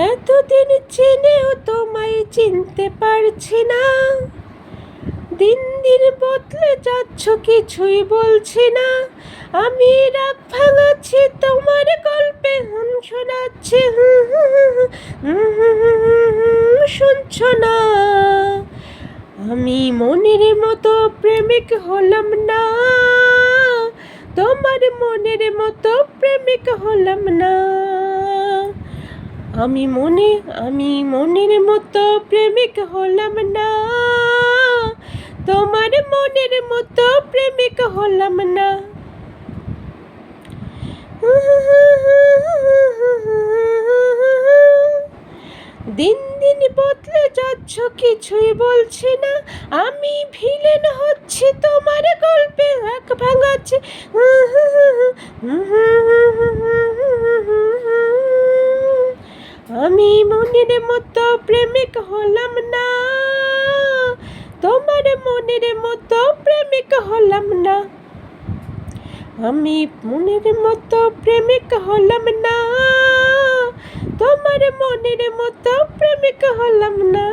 এতদিন চিনেও তোমায় চিনতে পারছি না, দিন দিন বদলে যাচ্ছ কিছুই বলছি না। আমি রাগ ভাঙাচ্ছি তোমার গল্পে শোনাচ্ছি, শুনছো না। আমি মনের মতো প্রেমিক হলাম না, তোমার মনের মতো প্রেমিক হলাম না। আমি মনের মতো প্রেমিক হলাম না, তোমার মনের মতো প্রেমিক হলাম না। দিন দিন বদলে যাচ্ছ কিছুই বলছি না, আমি ভিলেন হচ্ছি তোমার গল্পে রাগ ভাঙাচ্ছি। আমি মনের মতো প্রেমিক হলাম না, তোমার মনের মতো প্রেমিক হলাম না। আমি মনের মতো প্রেমিক হলাম না, তোমার মনের মতো প্রেমিক হলাম না।